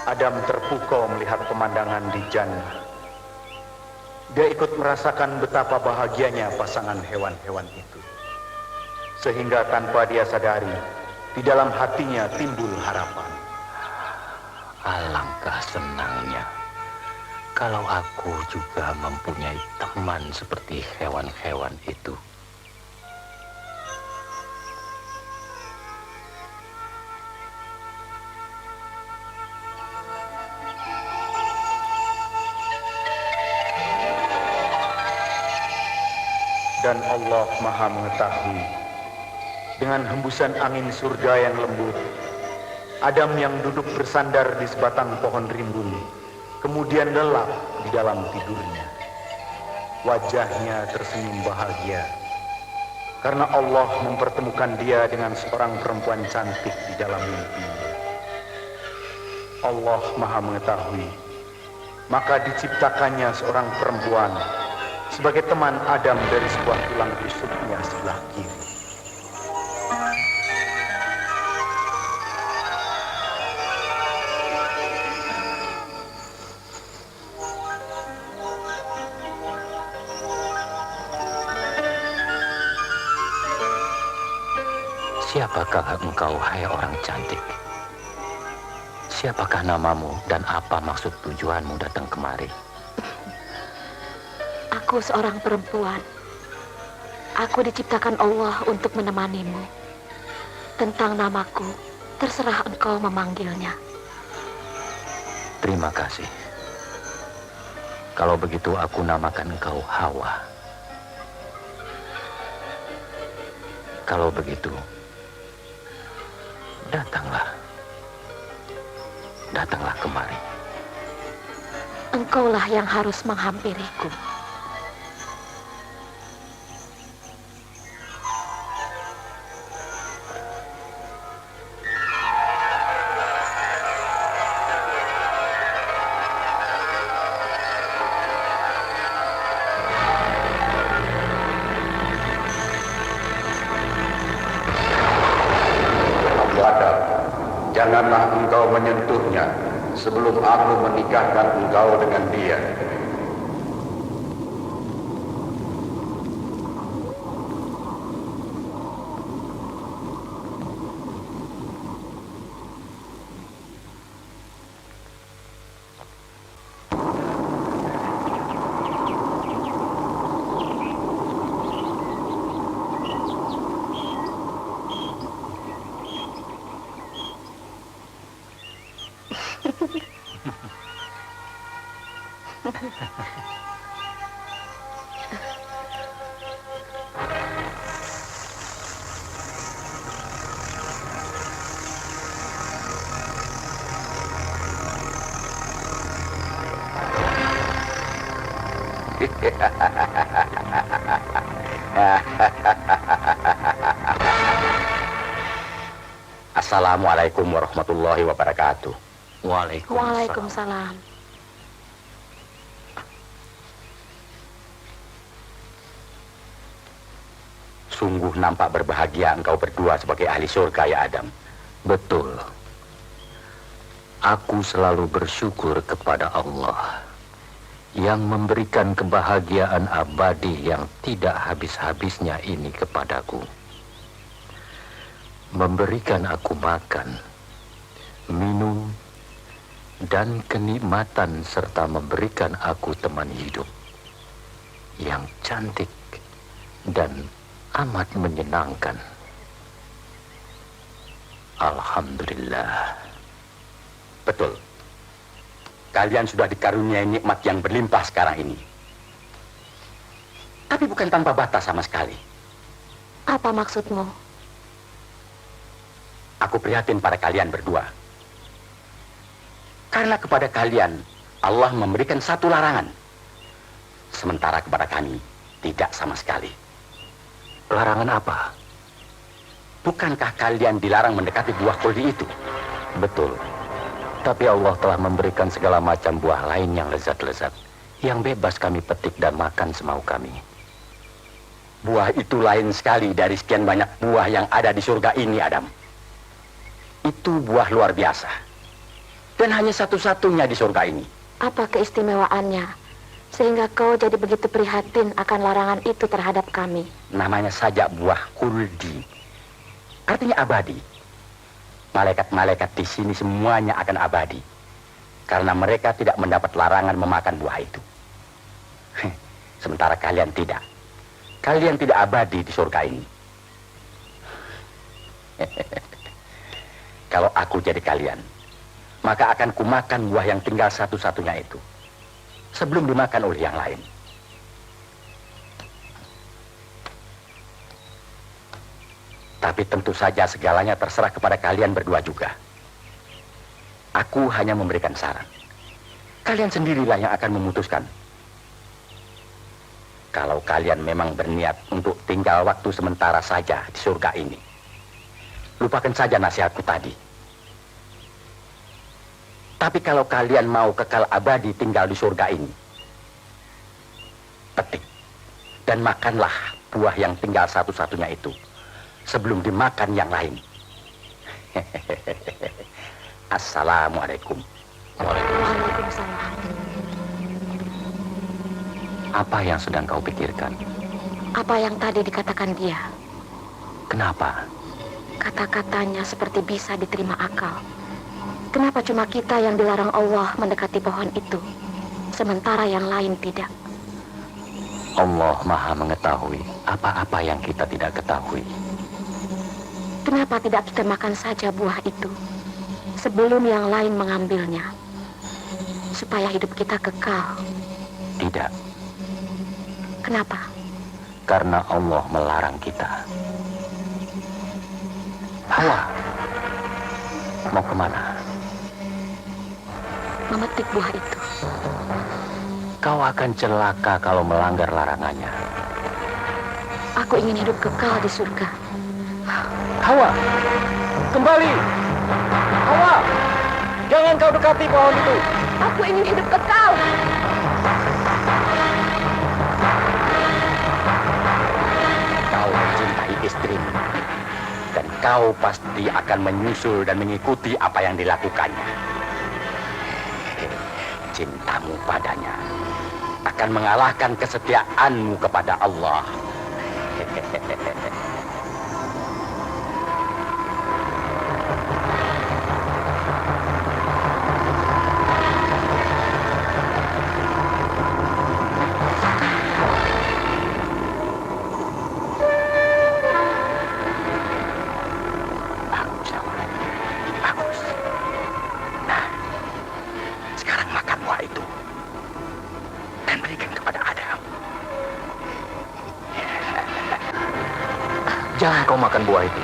Adam terpukau melihat pemandangan di jannah. Dia ikut merasakan betapa bahagianya pasangan hewan-hewan itu. Sehingga tanpa dia sadari, di dalam hatinya timbul harapan. Alangkah senangnya kalau aku juga mempunyai teman seperti hewan-hewan itu. Dan Allah Maha mengetahui, dengan hembusan angin surga yang lembut, Adam yang duduk bersandar di sebatang pohon rimbun, kemudian lelap di dalam tidurnya. Wajahnya tersenyum bahagia, karena Allah mempertemukan dia dengan seorang perempuan cantik di dalam mimpinya. Allah Maha mengetahui, maka diciptakannya seorang perempuan sebagai teman Adam dari sebuah tulang rusuknya sebelah kiri. Siapakah engkau, hai orang cantik? Siapakah namamu dan apa maksud tujuanmu datang kemari? Aku seorang perempuan. Aku diciptakan Allah untuk menemanimu. Tentang namaku, terserah engkau memanggilnya. Terima kasih. Kalau begitu aku namakan engkau Hawa. Kalau begitu, datanglah. Datanglah kemari. Engkaulah yang harus menghampiriku. Janganlah engkau menyentuhnya sebelum aku menikahkan engkau dengan dia. Assalamualaikum warahmatullahi wabarakatuh. Waalaikumsalam. Sungguh nampak berbahagia engkau berdua sebagai ahli surga, ya Adam. Betul. Aku selalu bersyukur kepada Allah yang memberikan kebahagiaan abadi yang tidak habis-habisnya ini kepadaku. Memberikan aku makan, minum, dan kenikmatan serta memberikan aku teman hidup yang cantik dan amat menyenangkan. Alhamdulillah. Betul. Kalian sudah dikaruniai nikmat yang berlimpah sekarang ini. Tapi bukan tanpa batas sama sekali. Apa maksudmu? Aku prihatin pada kalian berdua. Karena kepada kalian Allah memberikan satu larangan. Sementara kepada kami tidak sama sekali. Larangan apa? Bukankah kalian dilarang mendekati buah kuldi itu? Betul. Tapi Allah telah memberikan segala macam buah lain yang lezat-lezat, yang bebas kami petik dan makan semau kami. Buah itu lain sekali dari sekian banyak buah yang ada di surga ini, Adam. Itu buah luar biasa. Dan hanya satu-satunya di surga ini. Apa keistimewaannya sehingga kau jadi begitu prihatin akan larangan itu terhadap kami? Namanya saja buah khuldi. Artinya abadi. Malaikat-malaikat di sini semuanya akan abadi. Karena mereka tidak mendapat larangan memakan buah itu. Sementara kalian tidak. Kalian tidak abadi di surga ini. Kalau aku jadi kalian, maka akan kumakan buah yang tinggal satu-satunya itu sebelum dimakan oleh yang lain. Tapi tentu saja segalanya terserah kepada kalian berdua juga. Aku hanya memberikan saran. Kalian sendirilah yang akan memutuskan. Kalau kalian memang berniat untuk tinggal waktu sementara saja di surga ini, lupakan saja nasihatku tadi. Tapi kalau kalian mau kekal abadi tinggal di surga ini, petik dan makanlah buah yang tinggal satu-satunya itu sebelum dimakan yang lain. Assalamualaikum. Waalaikumsalam. Apa yang sedang kau pikirkan? Apa yang tadi dikatakan dia? Kenapa? Kata-katanya seperti bisa diterima akal. Kenapa cuma kita yang dilarang Allah mendekati pohon itu, sementara yang lain tidak? Allah Maha mengetahui apa-apa yang kita tidak ketahui. Kenapa tidak kita makan saja buah itu sebelum yang lain mengambilnya, supaya hidup kita kekal? Tidak, Kenapa? karena Allah melarang kita. Hawa, mau kemana? Memetik buah itu. Kau akan celaka kalau melanggar larangannya. Aku ingin hidup kekal di surga. Hawa, kembali! Hawa, jangan kau dekati pohon itu. Aku ingin hidup kekal. Kau mencintai istrimu, dan kau pasti akan menyusul dan mengikuti apa yang dilakukannya. Cintamu padanya akan mengalahkan kesetiaanmu kepada Allah. Bagus, Hawa. Bagus. Nah, sekarang makan buah itu dan berikan kepada Adam. Jangan kau makan buah itu.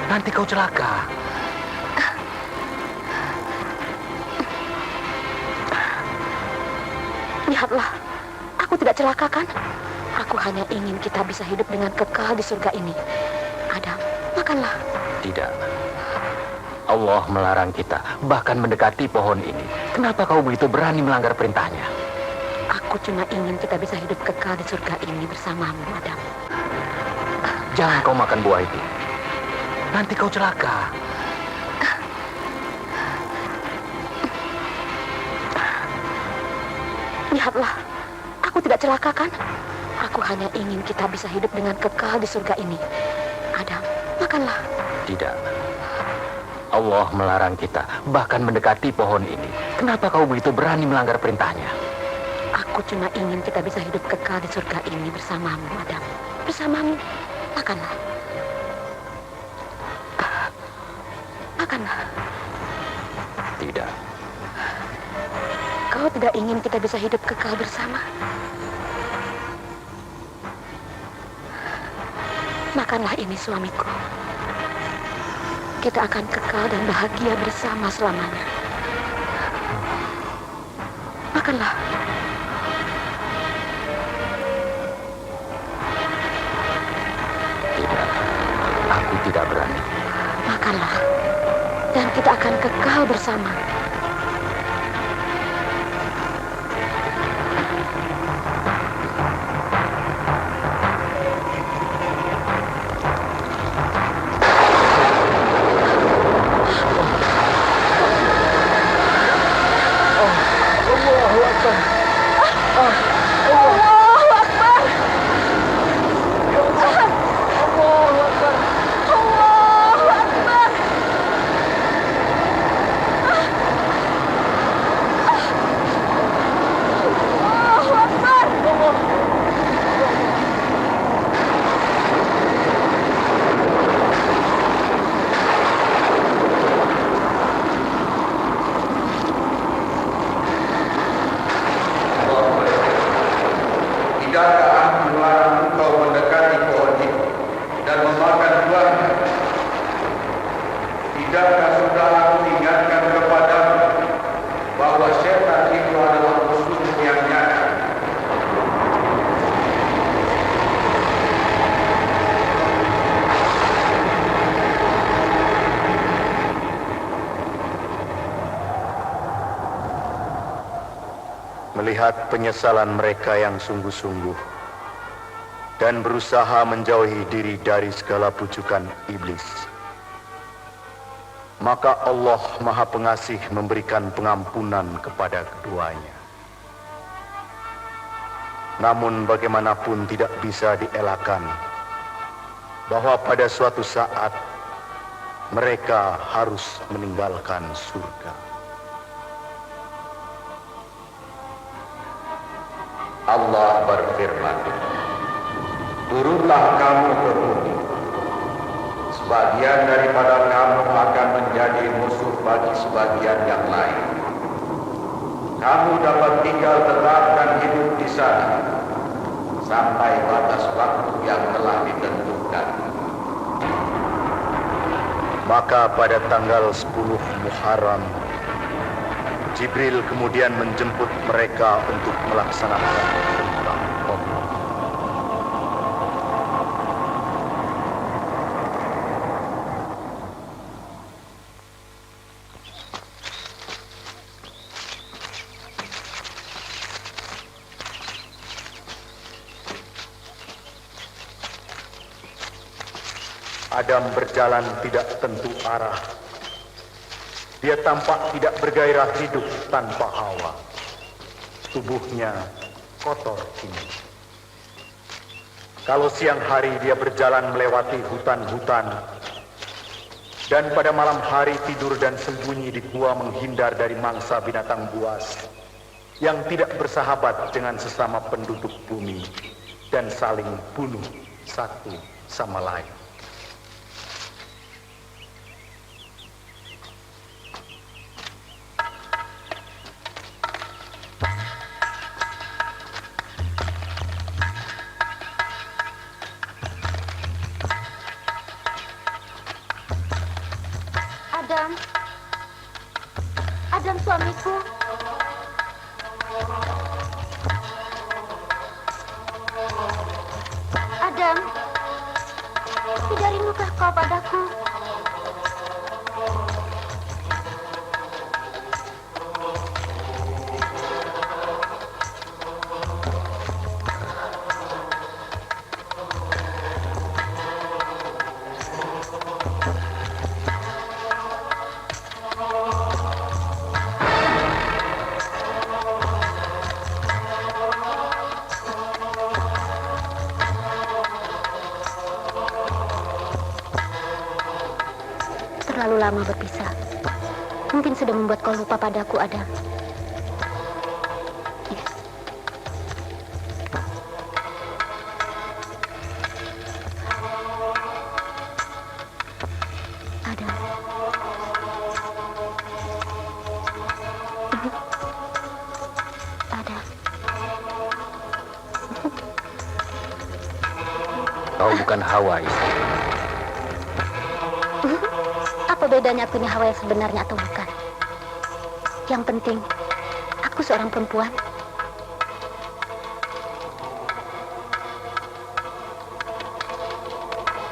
Nanti kau celaka. Lihatlah, aku tidak celaka kan? Aku hanya ingin kita bisa hidup dengan kekal di surga ini. Adam, makanlah. Tidak. Allah melarang kita bahkan mendekati pohon ini. Kenapa kau begitu berani melanggar perintahnya? Aku cuma ingin kita bisa hidup kekal di surga ini bersamamu, Adam. Jangan kau makan buah itu. Nanti kau celaka. Lihatlah, aku tidak celaka kan? Aku hanya ingin kita bisa hidup dengan kekal di surga ini. Adam, makanlah. Tidak. Allah melarang kita bahkan mendekati pohon ini. Kenapa kau begitu berani melanggar perintahnya? Aku cuma ingin kita bisa hidup kekal di surga ini bersamamu, Adam. Bersamamu. Makanlah. Makanlah. Tidak. Kau tidak ingin kita bisa hidup kekal bersama? Makanlah ini, suamiku. Kita akan kekal dan bahagia bersama selamanya. Makanlah. Tidak. Aku tidak berani. Makanlah. Dan kita akan kekal bersama. melihat penyesalan mereka yang sungguh-sungguh dan berusaha menjauhi diri dari segala pujukan iblis, maka Allah Maha Pengasih memberikan pengampunan kepada keduanya. Namun bagaimanapun tidak bisa dielakkan bahwa pada suatu saat mereka harus meninggalkan surga. Allah berfirman, turunlah kamu ke bumi. Sebagian daripada kamu akan menjadi musuh bagi sebagian yang lain. Kamu dapat tinggal tetap dan hidup di sana sampai batas waktu yang telah ditentukan. Maka pada tanggal 10 Muharram, Jibril kemudian menjemput mereka untuk melaksanakan perintah Allah. Adam berjalan tidak tentu arah. Dia tampak tidak bergairah hidup tanpa Hawa. Tubuhnya kotor kini. Kalau siang hari dia berjalan melewati hutan-hutan, dan pada malam hari tidur dan sembunyi di gua menghindar dari mangsa binatang buas yang tidak bersahabat dengan sesama penduduk bumi dan saling bunuh satu sama lain. Adam suamiku. Adam, tidak rindukah kau padaku? Terlalu lama berpisah. Mungkin sudah membuat kau lupa padaku, Adam. Yes. Adam. Adam. Kau bukan Hawa, istri. Apa bedanya aku ini Hawa yang sebenarnya atau bukan? Yang penting, aku seorang perempuan.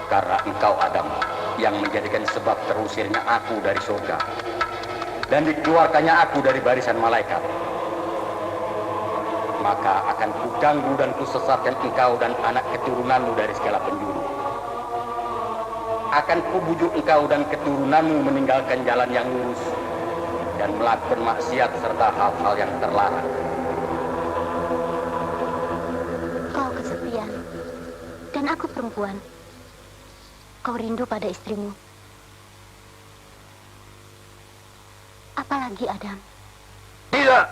Karena engkau Adam yang menjadikan sebab terusirnya aku dari surga dan dikeluarkannya aku dari barisan malaikat, maka akan kuganggu dan kusesatkan engkau dan anak keturunanmu dari segala penjuru. Akan kubujuk engkau dan keturunanmu meninggalkan jalan yang lurus dan melakukan maksiat serta hal-hal yang terlarang. Kau kesepian dan aku perempuan. Kau rindu pada istrimu. Apalagi Adam? Tidak.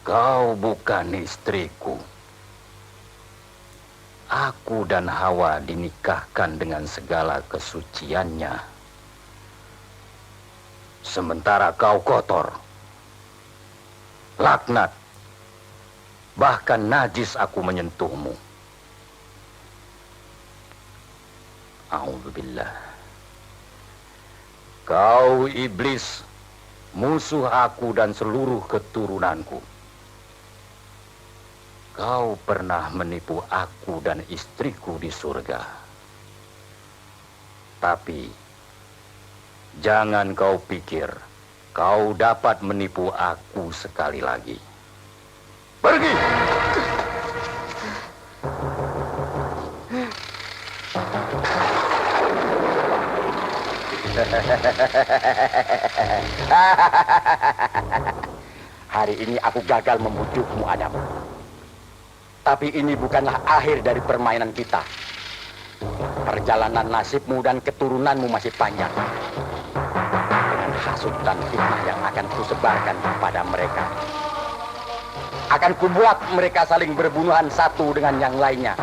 Kau bukan istriku. Aku dan Hawa dinikahkan dengan segala kesuciannya. Sementara kau kotor, laknat, bahkan najis aku menyentuhmu. A'udzubillah. Kau iblis, musuh aku dan seluruh keturunanku. Kau pernah menipu aku dan istriku di surga. Tapi jangan kau pikir kau dapat menipu aku sekali lagi. Pergi! Hari ini aku gagal membujukmu, Adam. Tapi ini bukanlah akhir dari permainan kita. Perjalanan nasibmu dan keturunanmu masih panjang. Dengan hasut dan fitnah yang akan kusebarkan kepada mereka. Akan kubuat mereka saling berbunuhan satu dengan yang lainnya.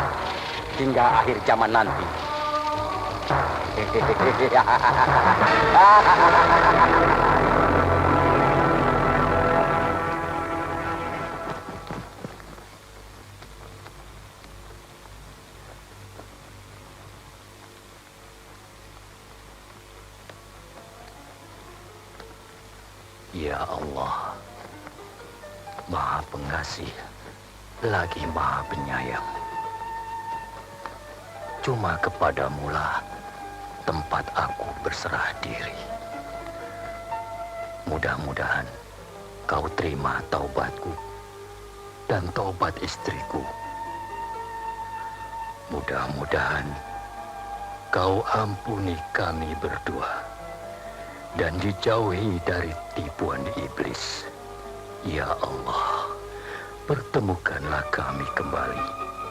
Hingga akhir zaman nanti. Ya Allah, Maha Pengasih, lagi Maha Penyayang. Cuma kepadamu-lah tempat aku berserah diri. Mudah-mudahan kau terima taubatku dan taubat istriku. Mudah-mudahan kau ampuni kami berdua dan dijauhi dari tipuan iblis. Ya Allah, pertemukanlah kami kembali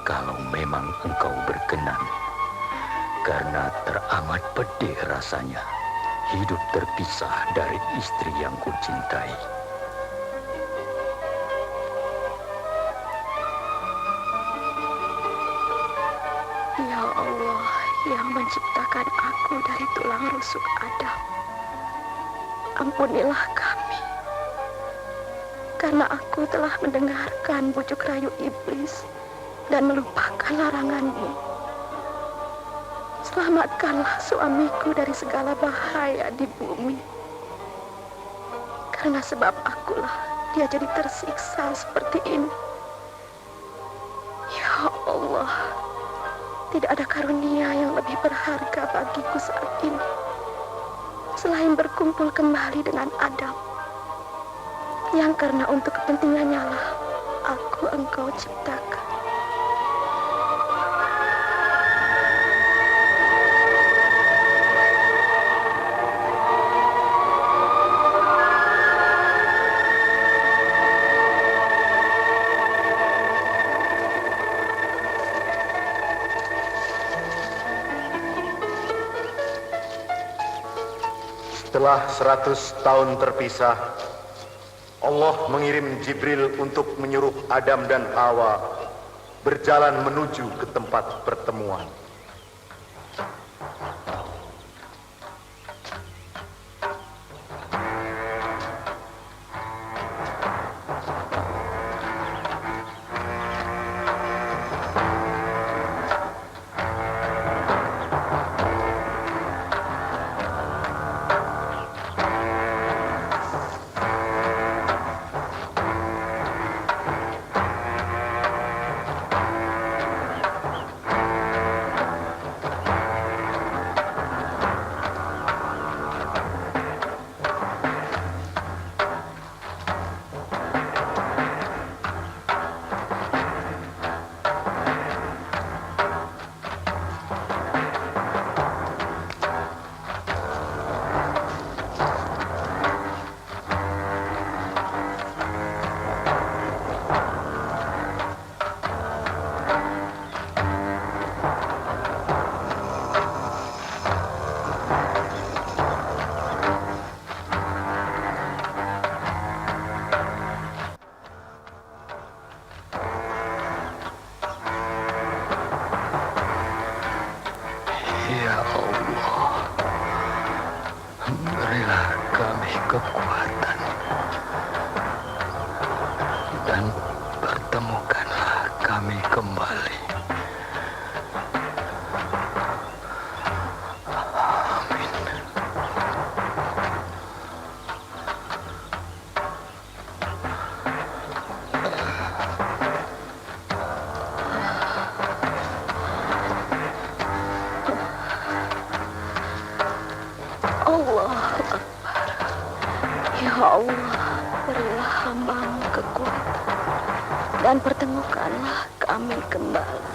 kalau memang Engkau berkenan. Karena teramat pedih rasanya hidup terpisah dari istri yang kucintai. Ya Allah yang menciptakan aku dari tulang rusuk Adam, ampunilah kami. Karena aku telah mendengarkan bujuk rayu iblis dan melupakan laranganmu. Selamatkanlah suamiku dari segala bahaya di bumi. Karena sebab akulah dia jadi tersiksa seperti ini. Ya Allah, tidak ada karunia yang lebih berharga bagiku saat ini selain berkumpul kembali dengan Adam, yang karena untuk kepentingannya lah aku Engkau ciptakan. Setelah 100 tahun terpisah, Allah mengirim Jibril untuk menyuruh Adam dan Hawa berjalan menuju ke tempat pertemuan. Ya Allah, berilah kami kekuatan dan pertemukanlah kami kembali. Amin. Allah Akbar. Allah, berilah hamba-Mu kekuatan dan pertemukanlah kami kembali.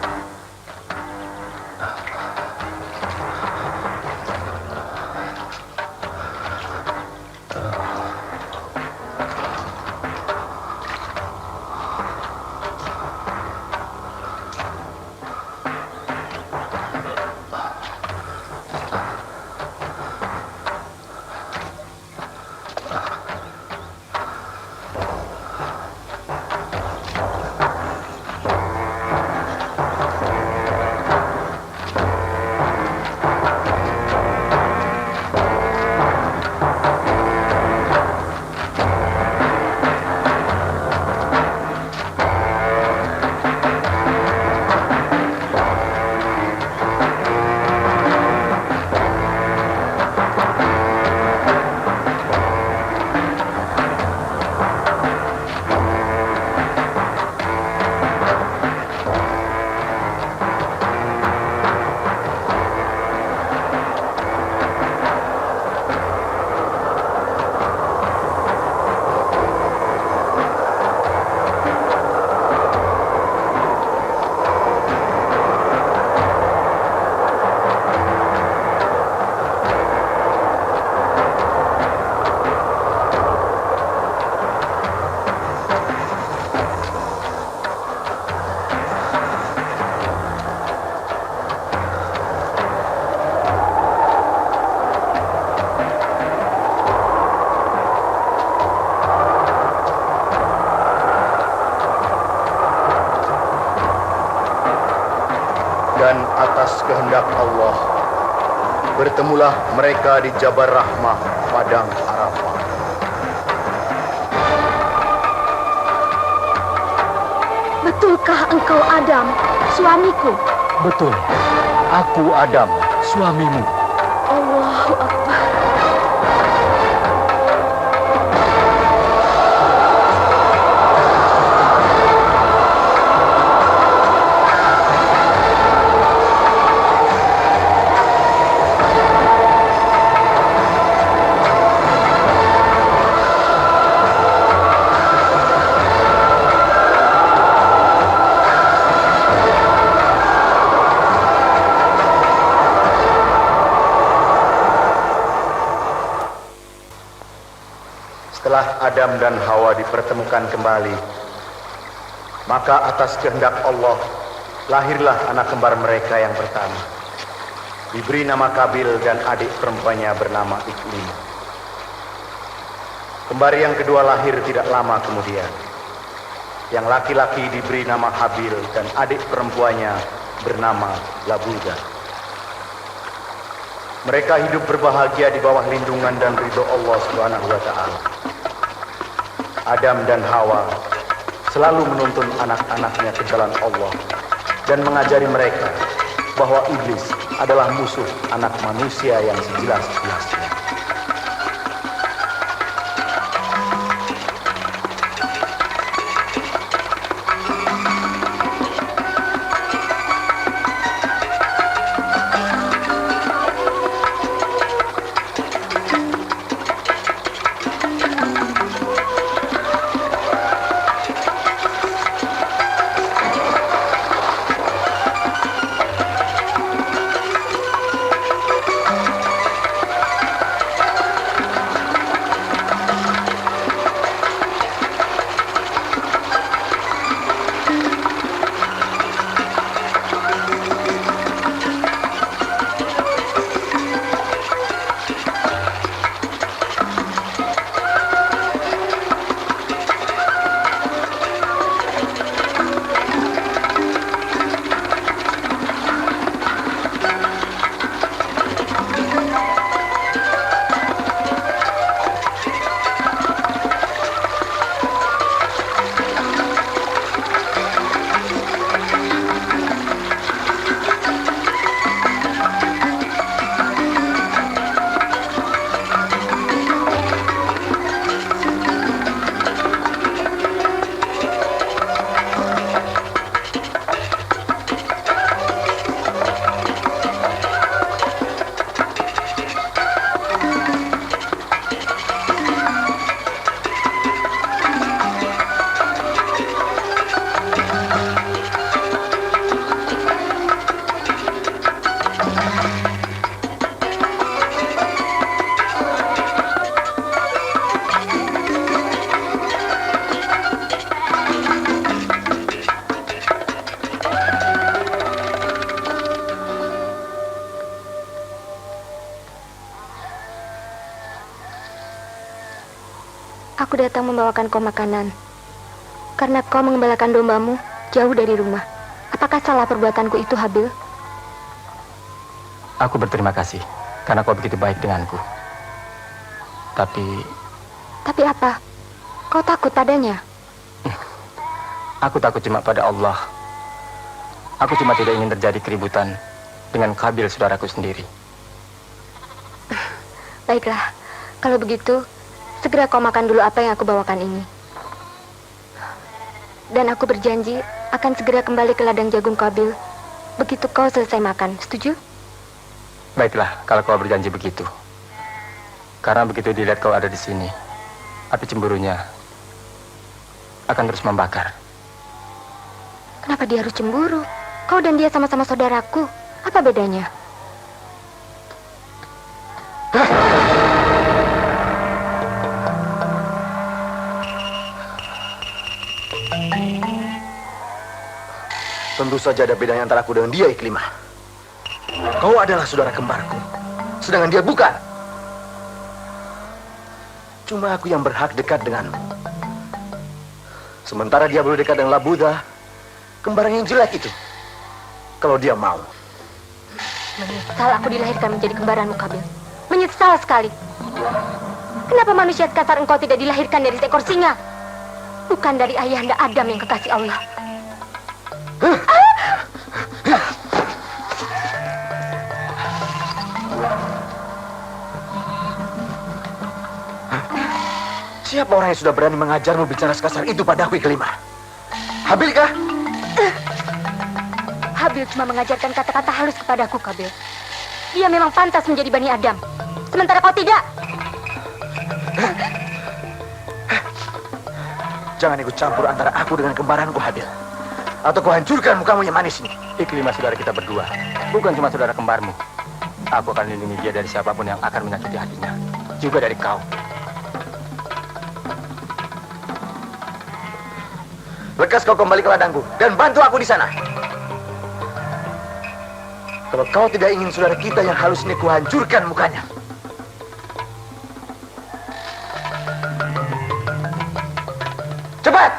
Dan atas kehendak Allah, bertemulah mereka di Jabal Rahmah, Padang Arafah. Betulkah engkau Adam, suamiku? Betul, aku Adam, suamimu. Allahu Akbar. Setelah Adam dan Hawa dipertemukan kembali, maka atas kehendak Allah lahirlah anak kembar mereka yang pertama. Diberi nama Kabil dan adik perempuannya bernama Iklim. Kembar yang kedua lahir tidak lama kemudian. Yang laki-laki diberi nama Habil dan adik perempuannya bernama Labuda. Mereka hidup berbahagia di bawah lindungan dan ridho Allah Subhanahu wa Ta'ala. Adam dan Hawa selalu menuntun anak-anaknya ke jalan Allah dan mengajari mereka bahwa iblis adalah musuh anak manusia yang sejelas-jelasnya. Aku datang membawakan kau makanan karena kau mengembalakan dombamu jauh dari rumah. Apakah salah perbuatanku itu, Habil? Aku berterima kasih karena kau begitu baik denganku. Tapi apa? Kau takut padanya? aku takut cuma pada Allah. Aku cuma tidak ingin terjadi keributan dengan Qabil, saudaraku sendiri. Baiklah, kalau begitu segera kau makan dulu apa yang aku bawakan ini. Dan aku berjanji akan segera kembali ke ladang jagung Qabil begitu kau selesai makan. Setuju? Baiklah, kalau kau berjanji begitu. Karena begitu dilihat kau ada di sini, api cemburunya akan terus membakar. Kenapa dia harus cemburu? Kau dan dia sama-sama saudaraku. Apa bedanya? Tentu saja ada bedanya antara aku dengan dia, Iklimah. Kau adalah saudara kembarku, sedangkan dia bukan. Cuma aku yang berhak dekat denganmu. Sementara dia belum dekat dengan Labuda, kembar yang jelek itu. Kalau dia mau. Menyesal aku dilahirkan menjadi kembaranmu, Qabil. Menyesal sekali. Kenapa manusia sekasar engkau tidak dilahirkan dari seekor singa? Bukan dari ayahanda Adam yang kekasih Allah. Siapa orang yang sudah berani mengajarmu bicara sekasar itu padaku, Iklimah? Habil kah? Habil cuma mengajarkan kata-kata halus kepadaku, Qabil. Dia memang pantas menjadi Bani Adam, sementara kau tidak. Jangan ikut campur antara aku dengan kembaranku, Habil. Atau kau hancurkan mukamu yang manis ini. Iklimah saudara kita berdua, bukan cuma saudara kembarmu. Aku akan lindungi dia dari siapapun yang akan menyakiti hatinya, juga dari kau. Lekas kau kembali ke ladangku dan bantu aku di sana. Kalau kau tidak ingin saudara kita yang halus ini kuhancurkan mukanya. Cepat!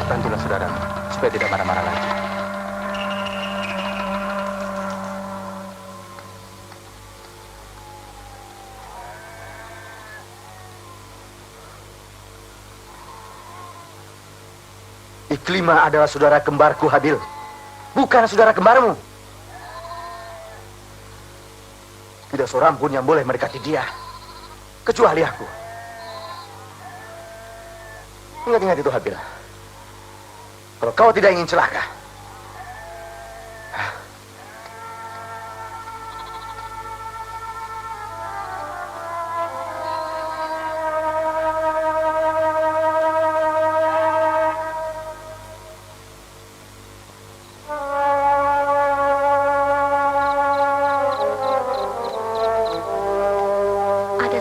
Bantulah saudara supaya tidak marah-marah lagi. Iklimah adalah saudara kembarku, Habil. Bukan saudara kembarmu. Tidak seorang pun yang boleh mendekati dia. Kecuali aku. Ingat-ingat itu, Habil. Kalau kau tidak ingin celaka.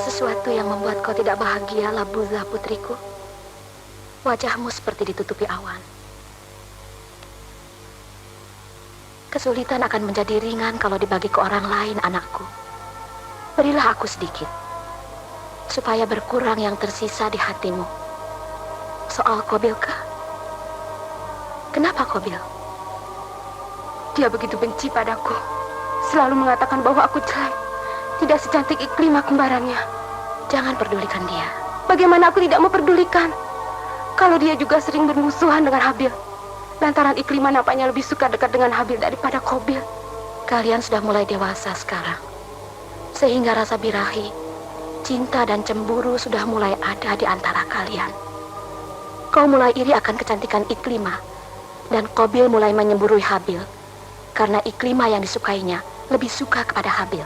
Sesuatu yang membuat kau tidak bahagia, Labuza putriku. Wajahmu seperti ditutupi awan. Kesulitan akan menjadi ringan kalau dibagi ke orang lain, anakku. Berilah aku sedikit, supaya berkurang yang tersisa di hatimu. Soal Qabil kah? Kenapa Qabil? Dia begitu benci padaku. Selalu mengatakan bahwa aku jelek, tidak secantik Iklimah kembarannya. Jangan pedulikan dia. Bagaimana aku tidak mau pedulikan? Kalau dia juga sering bermusuhan dengan Habil. Lantaran Iklimah nampaknya lebih suka dekat dengan Habil daripada Qabil. Kalian sudah mulai dewasa sekarang. Sehingga rasa birahi, cinta dan cemburu sudah mulai ada di antara kalian. Kau mulai iri akan kecantikan Iklimah. Dan Qabil mulai menyemburui Habil. Karena Iklimah yang disukainya lebih suka kepada Habil.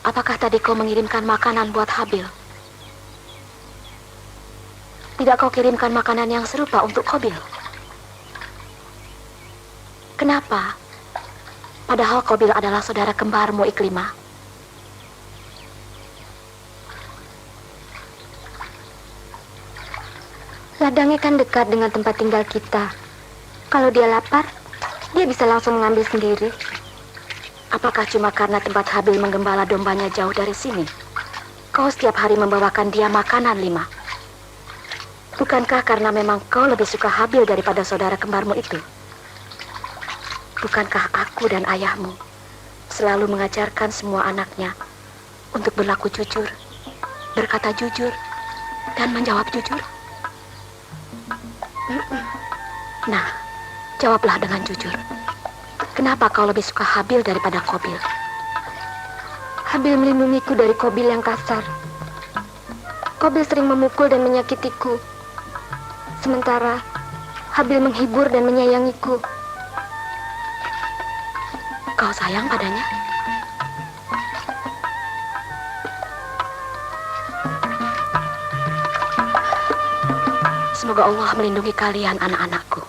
Apakah tadi kau mengirimkan makanan buat Habil? Tidak kau kirimkan makanan yang serupa untuk Qabil? Kenapa? Padahal Qabil adalah saudara kembarmu, Iklimah. Ladangnya kan dekat dengan tempat tinggal kita. Kalau dia lapar, dia bisa langsung mengambil sendiri. Apakah cuma karena tempat Habil menggembala dombanya jauh dari sini? Kau setiap hari membawakan dia makanan, Lima. Bukankah karena memang kau lebih suka Habil daripada saudara kembarmu itu? Bukankah aku dan ayahmu selalu mengajarkan semua anaknya untuk berlaku jujur, berkata jujur, dan menjawab jujur? Nah, jawablah dengan jujur. Kenapa kau lebih suka Habil daripada Qabil? Habil melindungiku dari Qabil yang kasar. Qabil sering memukul dan menyakitiku. Sementara Habil menghibur dan menyayangiku. Kau sayang padanya? Semoga Allah melindungi kalian, anak-anakku.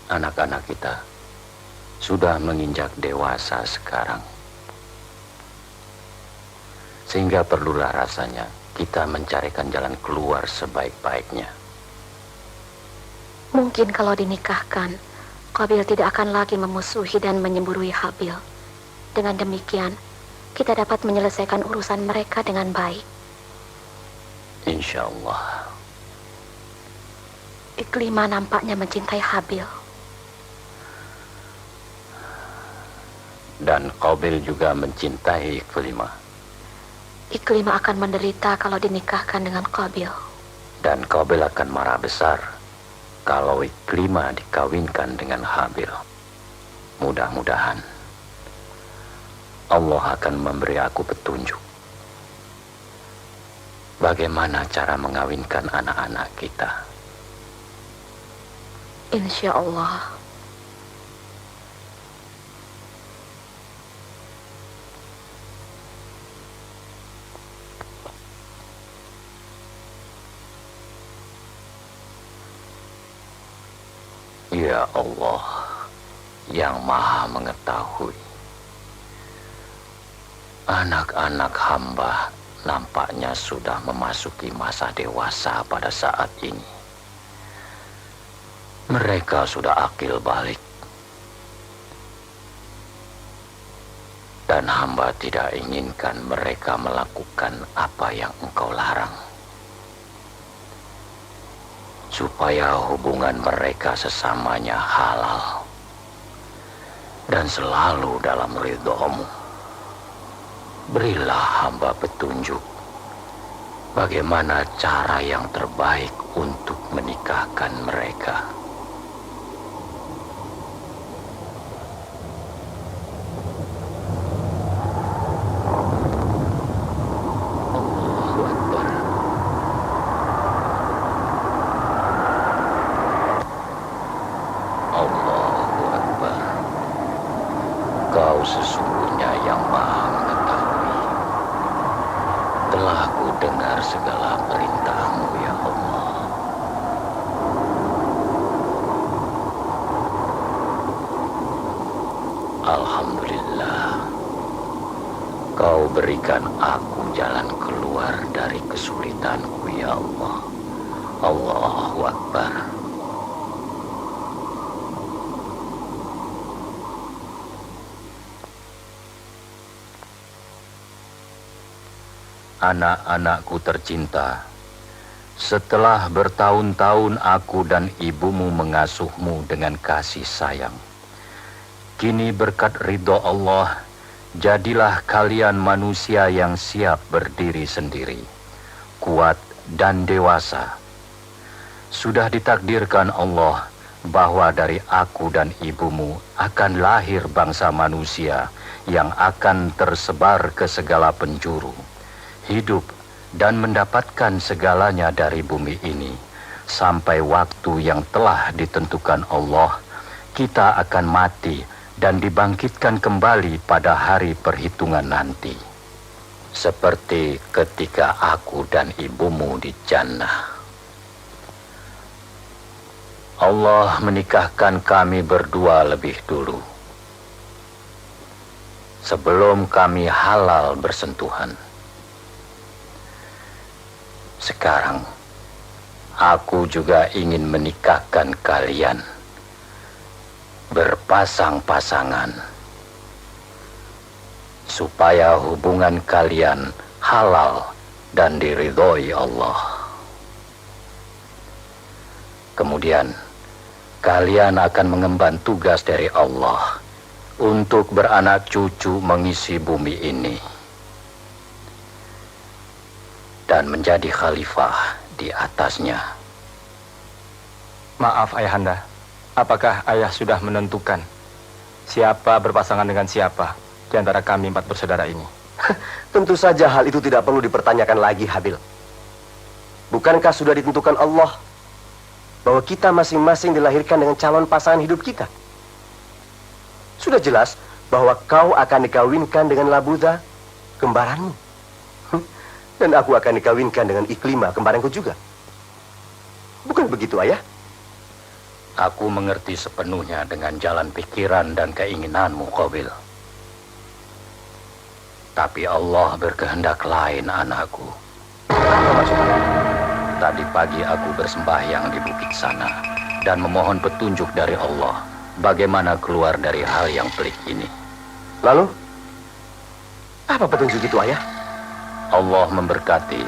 Anak-anak kita sudah menginjak dewasa sekarang. Sehingga perlulah rasanya kita mencarikan jalan keluar sebaik-baiknya. Mungkin kalau dinikahkan, Qabil tidak akan lagi memusuhi dan menyemburui Habil. Dengan demikian, kita dapat menyelesaikan urusan mereka dengan baik. Insya Allah. Iklimah nampaknya mencintai Habil. Dan Qabil juga mencintai Iklimah. Iklimah akan menderita kalau dinikahkan dengan Qabil. Dan Qabil akan marah besar kalau Iklimah dikawinkan dengan Habil. Mudah-mudahan Allah akan memberi aku petunjuk bagaimana cara mengawinkan anak-anak kita. Insya Allah. Ya Allah yang Maha Mengetahui, anak-anak hamba nampaknya sudah memasuki masa dewasa pada saat ini. Mereka sudah akil balik. Dan hamba tidak inginkan mereka melakukan apa yang Engkau larang. Supaya hubungan mereka sesamanya halal dan selalu dalam ridho-Mu. Berilah hamba petunjuk bagaimana cara yang terbaik untuk menikahkan mereka. Sesungguhnya yang Maha Mengetahui. Telah ku dengar segala perintah-Mu, ya Allah. Alhamdulillah, Kau berikan aku jalan keluar dari kesulitanku, ya Allah. Allahu Akbar. Anak-anakku tercinta, setelah bertahun-tahun aku dan ibumu mengasuhmu dengan kasih sayang, kini berkat ridho Allah, jadilah kalian manusia yang siap berdiri sendiri, kuat dan dewasa. Sudah ditakdirkan Allah bahwa dari aku dan ibumu akan lahir bangsa manusia yang akan tersebar ke segala penjuru, hidup dan mendapatkan segalanya dari bumi ini. Sampai waktu yang telah ditentukan Allah, kita akan mati dan dibangkitkan kembali pada hari perhitungan nanti. Seperti ketika aku dan ibumu di jannah. Allah menikahkan kami berdua lebih dulu, sebelum kami halal bersentuhan. Sekarang, aku juga ingin menikahkan kalian berpasang-pasangan, supaya hubungan kalian halal dan diridhoi Allah. Kemudian, kalian akan mengemban tugas dari Allah untuk beranak cucu mengisi bumi ini dan menjadi khalifah di atasnya. Maaf Ayahanda, apakah Ayah sudah menentukan siapa berpasangan dengan siapa di antara kami 4 bersaudara ini? Tentu saja hal itu tidak perlu dipertanyakan lagi, Habil. Bukankah sudah ditentukan Allah bahwa kita masing-masing dilahirkan dengan calon pasangan hidup kita? Sudah jelas bahwa kau akan dikawinkan dengan Labudha, kembaranmu. Dan aku akan dikawinkan dengan Iklima, kembaranku juga. Bukan begitu, Ayah? Aku mengerti sepenuhnya dengan jalan pikiran dan keinginanmu, Qabil. Tapi Allah berkehendak lain, anakku. Apa maksudnya? Tadi pagi aku bersembahyang di bukit sana dan memohon petunjuk dari Allah bagaimana keluar dari hal yang pelik ini. Lalu, apa petunjuk itu, Ayah? Allah memberkati,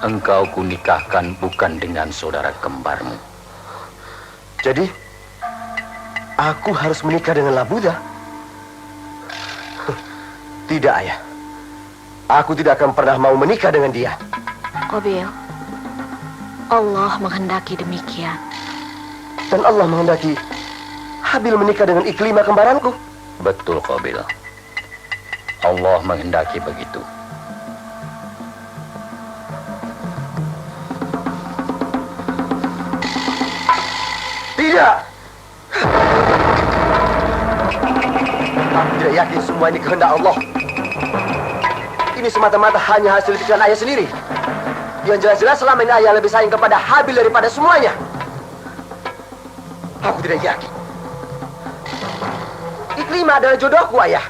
engkau kunikahkan bukan dengan saudara kembarmu. Jadi, aku harus menikah dengan Labudha? Tidak, Ayah. Aku tidak akan pernah mau menikah dengan dia. Qabil, Allah menghendaki demikian. Dan Allah menghendaki Habil menikah dengan Iklima, kembaranku. Betul, Qabil. Allah menghendaki begitu. Tidak! Aku tidak yakin semua ini kehendak Allah. Ini semata-mata hanya hasil pikiran Ayah sendiri. Yang jelas-jelas selama ini Ayah lebih sayang kepada Habil daripada semuanya. Aku tidak yakin. Iklima adalah jodohku, Ayah.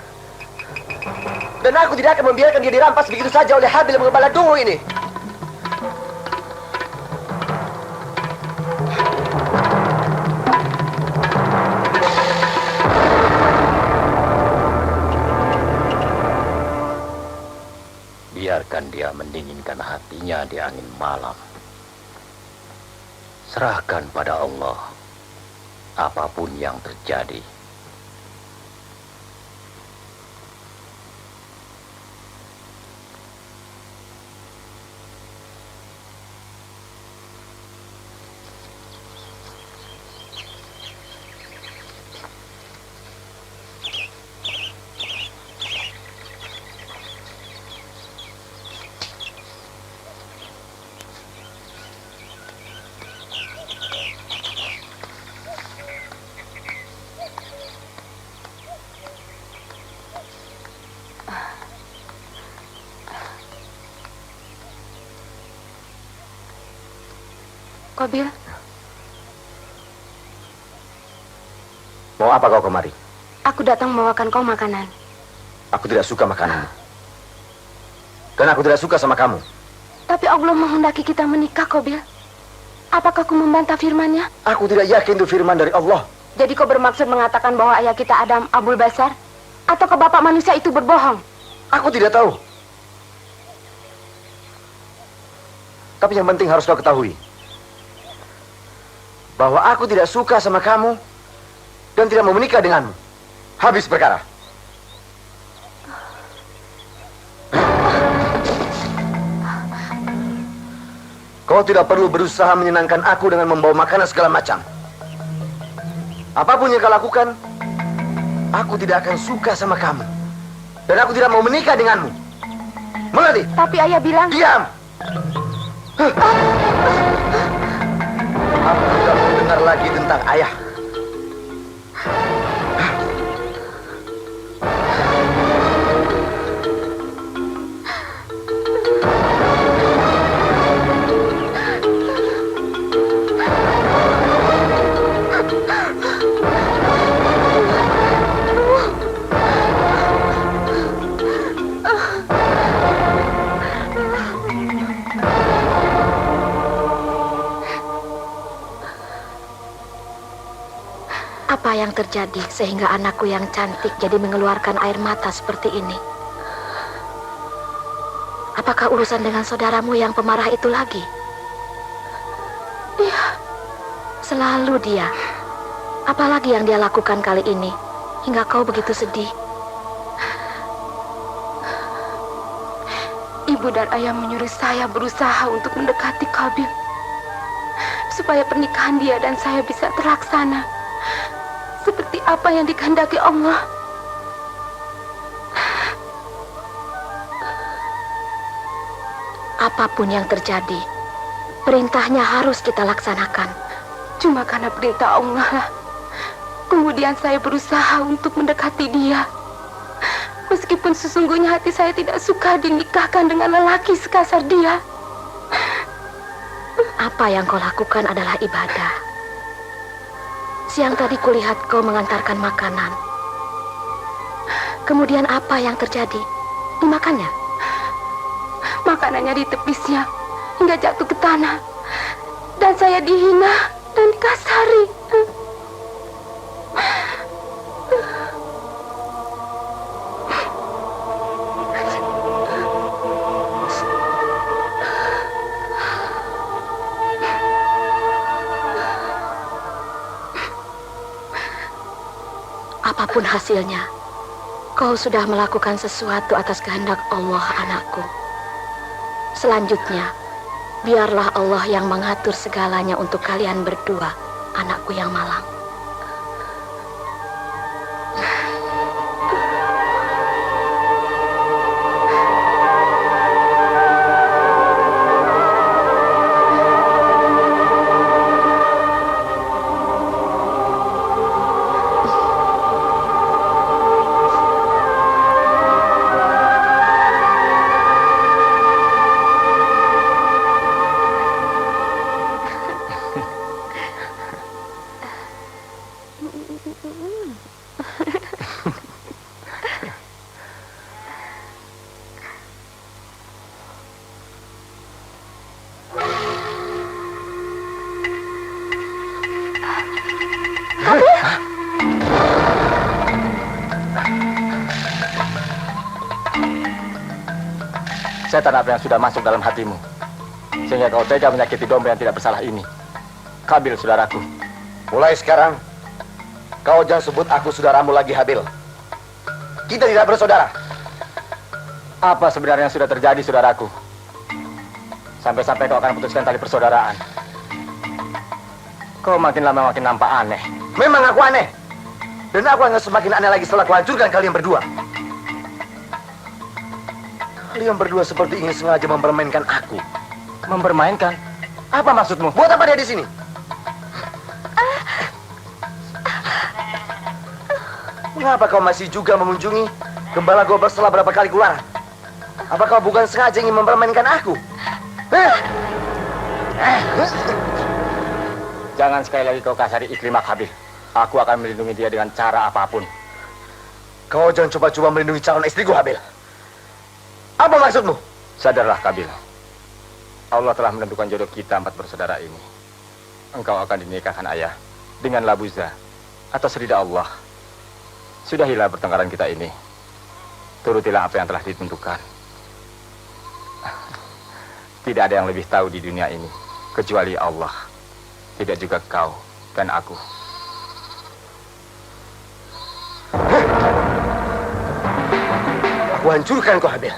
Dan aku tidak akan membiarkan dia dirampas begitu saja oleh Habil yang mengembala dungu ini. Biarkan dia mendinginkan hatinya di angin malam. Serahkan pada Allah apapun yang terjadi. Qabil, Mau apa kau kemari? aku datang membawakan kau makanan. Aku tidak suka makananmu. Dan aku tidak suka sama kamu. Tapi Allah menghendaki kita menikah, Qabil. Apakah kau membantah firman-Nya? Aku tidak yakin itu firman dari Allah. Jadi kau bermaksud mengatakan bahwa ayah kita Adam Abul Basar? Atau ke bapak manusia itu berbohong? Aku tidak tahu. Tapi yang penting harus kau ketahui bahwa aku tidak suka sama kamu dan tidak mau menikah denganmu. Habis perkara. Kau tidak perlu berusaha menyenangkan aku dengan membawa makanan segala macam. Apapun yang kau lakukan, aku tidak akan suka sama kamu. Dan aku tidak mau menikah denganmu. Mengerti? Tapi ayah bilang... Diam! Aku tidak mau dengar lagi tentang ayah. Apa yang terjadi sehingga anakku yang cantik jadi mengeluarkan air mata seperti ini? Apakah urusan dengan saudaramu yang pemarah itu lagi? Iya, selalu dia. Apalagi yang dia lakukan kali ini hingga kau begitu sedih? Ibu dan ayah menyuruh saya berusaha untuk mendekati Qabil supaya pernikahan dia dan saya bisa terlaksana seperti apa yang dikehendaki Allah. Apapun yang terjadi, perintahnya harus kita laksanakan. Cuma karena perintah Allah lah, kemudian saya berusaha untuk mendekati dia. Meskipun sesungguhnya hati saya tidak suka dinikahkan dengan lelaki sekasar dia. Apa yang kau lakukan adalah ibadah. Siang tadi kulihat kau mengantarkan makanan. Kemudian apa yang terjadi? Dimakannya? Makanannya ditepisnya hingga jatuh ke tanah. Dan saya dihina dan dikasari. Apapun hasilnya, kau sudah melakukan sesuatu atas kehendak Allah, anakku. Selanjutnya, biarlah Allah yang mengatur segalanya untuk kalian berdua, anakku yang malang. Setan apa yang sudah masuk dalam hatimu sehingga kau tega menyakiti domba yang tidak bersalah ini? Qabil, saudaraku. Mulai sekarang, kau jangan sebut aku saudaramu lagi, Habil. Kita tidak bersaudara. Apa sebenarnya yang sudah terjadi, saudaraku? Sampai-sampai kau akan putuskan tali persaudaraan. Kau makin lama makin nampak aneh. Memang aku aneh. Dan aku akan semakin aneh lagi setelah kuhancurkan kalian berdua. Kalian berdua seperti ingin sengaja mempermainkan aku. Mempermainkan? Apa maksudmu? Buat apa dia di sini? Mengapa kau masih juga mengunjungi Gembala Goblok setelah berapa kali keluar? Apa kau bukan sengaja ingin mempermainkan aku? Jangan sekali lagi kau kasari Ikrimah, Qabil. Aku akan melindungi dia dengan cara apapun. Kau jangan coba-coba melindungi calon istriku, Habil. Apa maksudmu? Sadarlah, Qabil. Allah telah menentukan jodoh kita empat bersaudara ini. Engkau akan dinikahkan ayah dengan Labuza atas ridha Allah. Sudahilah pertengkaran kita ini. Turutilah apa yang telah ditentukan. Tidak ada yang lebih tahu di dunia ini kecuali Allah. Tidak juga kau dan aku. Aku hancurkan kau, Habil.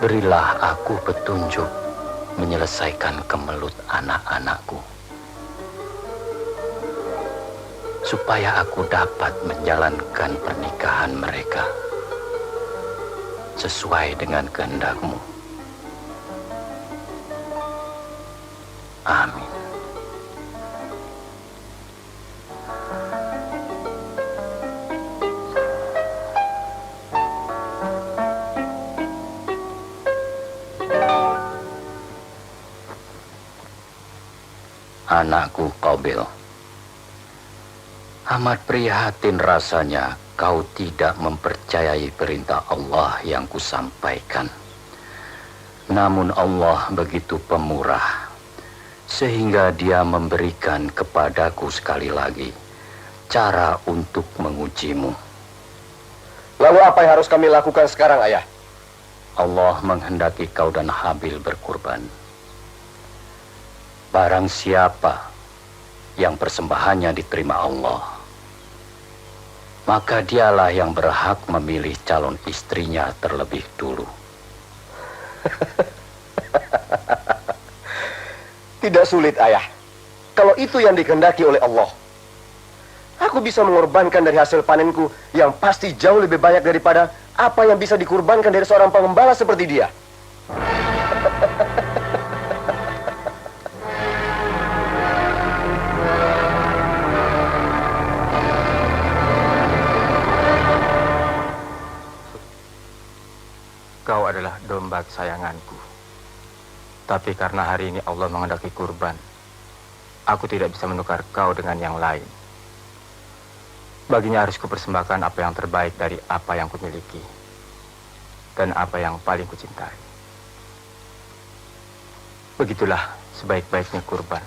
Berilah aku petunjuk menyelesaikan kemelut anak-anakku, supaya aku dapat menjalankan pernikahan mereka sesuai dengan kehendak-Mu. Amin. Anakku Qabil, amat prihatin rasanya kau tidak mempercayai perintah Allah yang kusampaikan. Namun Allah begitu pemurah, sehingga Dia memberikan kepadaku sekali lagi cara untuk mengujimu. Lalu apa yang harus kami lakukan sekarang, Ayah? Allah menghendaki kau dan Habil berkurban. Barang siapa yang persembahannya diterima Allah, maka dialah yang berhak memilih calon istrinya terlebih dulu. Tidak sulit, Ayah. Kalau itu yang dikehendaki oleh Allah, aku bisa mengorbankan dari hasil panenku yang pasti jauh lebih banyak daripada apa yang bisa dikurbankan dari seorang pengembala seperti dia. Kau adalah domba kesayanganku. Tapi karena hari ini Allah menghendaki kurban, aku tidak bisa menukar kau dengan yang lain. Baginya harus kupersembahkan apa yang terbaik dari apa yang kumiliki dan apa yang paling kucintai. Begitulah sebaik-baiknya kurban.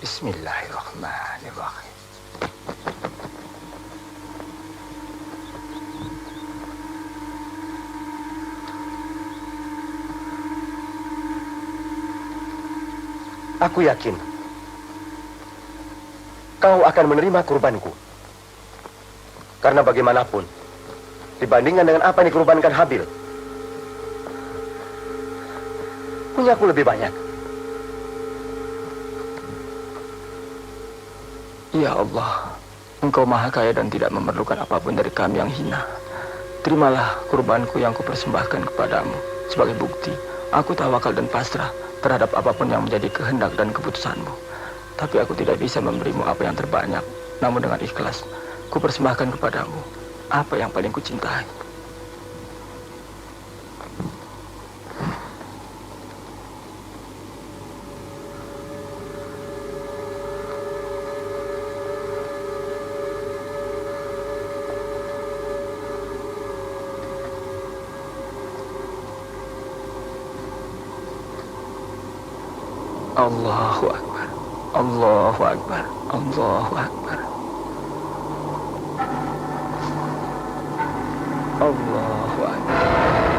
Bismillahirrahmanirrahim. Aku yakin kau akan menerima kurbanku. Karena bagaimanapun, dibandingkan dengan apa yang dikurbankan Habil, punyaku lebih banyak. Ya Allah, Engkau maha kaya dan tidak memerlukan apapun dari kami yang hina. Terimalah kurbanku yang kupersembahkan kepadamu. Sebagai bukti, aku tawakal dan pasrah terhadap apapun yang menjadi kehendak dan keputusanmu. Tapi aku tidak bisa memberimu apa yang terbanyak. Namun dengan ikhlas, kupersembahkan kepadamu apa yang paling kucintai. Allahu Akbar, Allahu Akbar, Allahu Akbar. Allahu Akbar,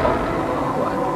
Allahu Akbar,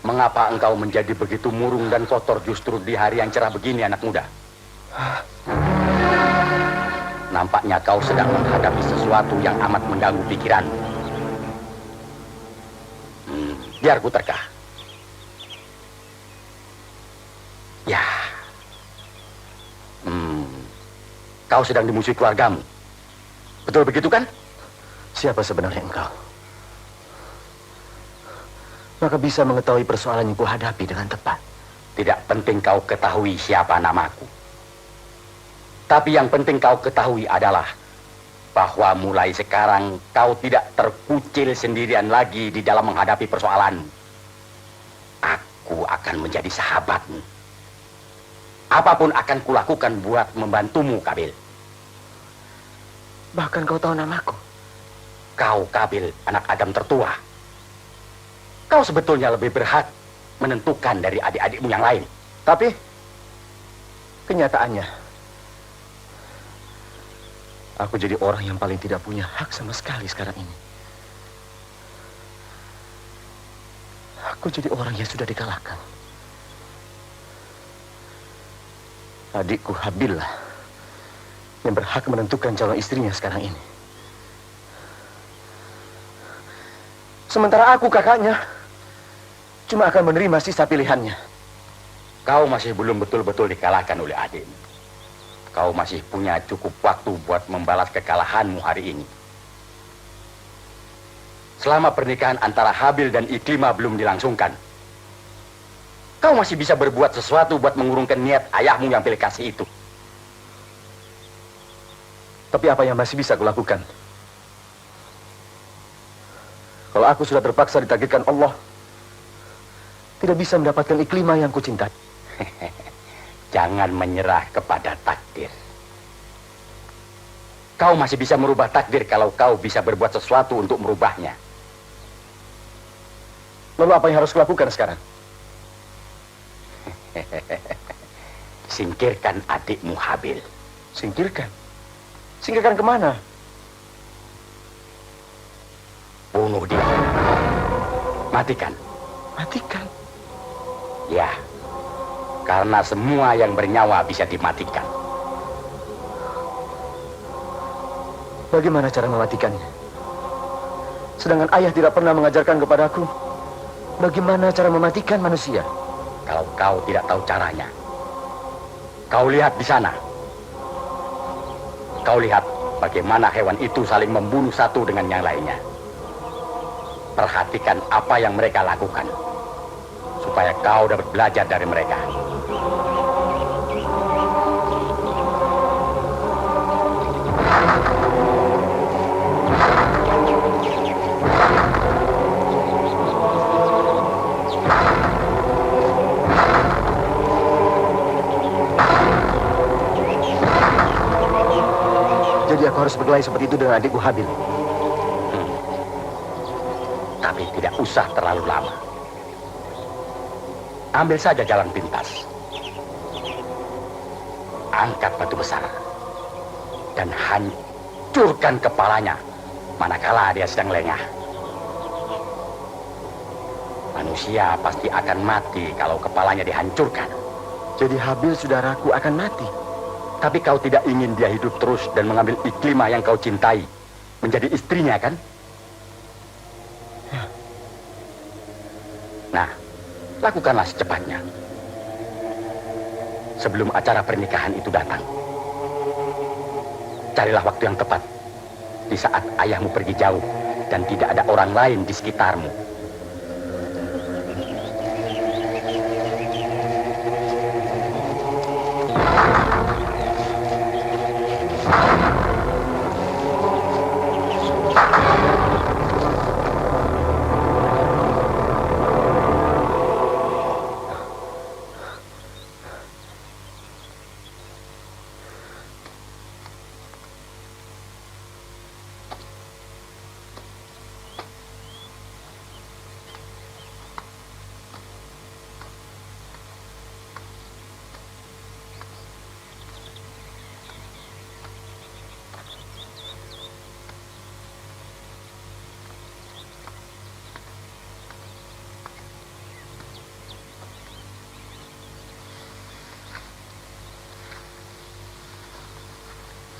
Mengapa engkau menjadi begitu murung dan kotor justru di hari yang cerah begini, anak muda? Nampaknya kau sedang menghadapi sesuatu yang amat mengganggu pikiran. Biar ku terka. Ya. Kau sedang dimusuhi keluargamu. Betul begitu kan? Siapa sebenarnya engkau? Maka bisa mengetahui persoalan yang kuhadapi dengan tepat. Tidak penting kau ketahui siapa namaku. Tapi yang penting kau ketahui adalah bahwa mulai sekarang kau tidak terkucil sendirian lagi di dalam menghadapi persoalan. Aku akan menjadi sahabatmu. Apapun akan kulakukan buat membantumu, Kabil. Bahkan kau tahu namaku. Kau, Kabil, anak Adam tertua. Kau sebetulnya lebih berhak menentukan dari adik-adikmu yang lain. Tapi kenyataannya aku jadi orang yang paling tidak punya hak sama sekali sekarang ini. Aku jadi orang yang sudah dikalahkan. Adikku Habil lah yang berhak menentukan calon istrinya sekarang ini. Sementara aku kakaknya cuma akan menerima sisa pilihannya. Kau masih belum betul-betul dikalahkan oleh adikmu. Kau masih punya cukup waktu buat membalas kekalahanmu hari ini. Selama pernikahan antara Habil dan Iklimah belum dilangsungkan, kau masih bisa berbuat sesuatu buat mengurungkan niat ayahmu yang pilih kasih itu. Tapi apa yang masih bisa kulakukan? Kalau aku sudah terpaksa ditakdirkan Allah tidak bisa mendapatkan Iklimah yang kucintai. Jangan menyerah kepada takdir. Kau masih bisa merubah takdir kalau kau bisa berbuat sesuatu untuk merubahnya. Lalu apa yang harus kulakukan sekarang? Singkirkan adikmu Habil. Singkirkan? Singkirkan kemana? Bunuh dia. Matikan. Matikan? Ya, karena semua yang bernyawa bisa dimatikan. Bagaimana cara mematikannya? Sedangkan ayah tidak pernah mengajarkan kepadaku bagaimana cara mematikan manusia. Kalau kau tidak tahu caranya, kau lihat di sana. Kau lihat bagaimana hewan itu saling membunuh satu dengan yang lainnya. Perhatikan apa yang mereka lakukan, supaya kau dapat belajar dari mereka. Jadi aku harus berkelahi seperti itu dengan adikku Habil. Tapi tidak usah terlalu lama. Ambil saja jalan pintas. Angkat batu besar dan hancurkan kepalanya manakala dia sedang lengah. Manusia pasti akan mati kalau kepalanya dihancurkan. Jadi Habil saudaraku akan mati. Tapi kau tidak ingin dia hidup terus dan mengambil Iklimah yang kau cintai menjadi istrinya, kan? Nah, lakukanlah secepatnya. Sebelum acara pernikahan itu datang. Carilah waktu yang tepat. Di saat ayahmu pergi jauh dan tidak ada orang lain di sekitarmu.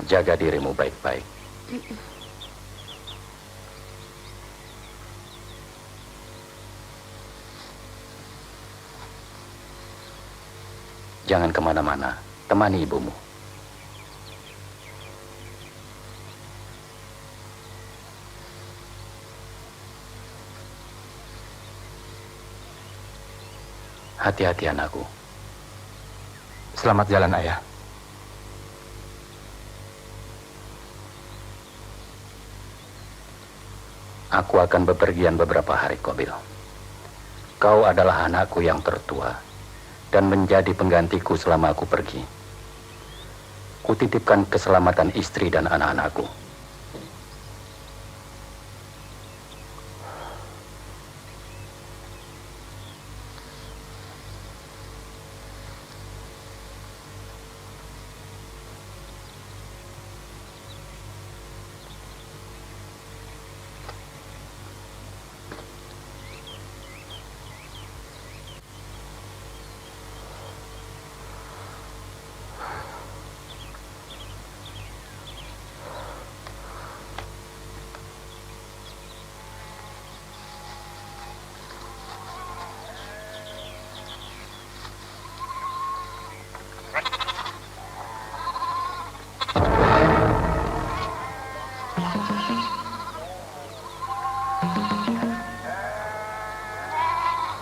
Jaga dirimu baik-baik. Jangan kemana-mana, temani ibumu. Hati-hati anakku. Selamat jalan, Ayah. Aku akan bepergian beberapa hari, Qabil. Kau adalah anakku yang tertua dan menjadi penggantiku selama aku pergi. Kutitipkan keselamatan istri dan anak-anakku.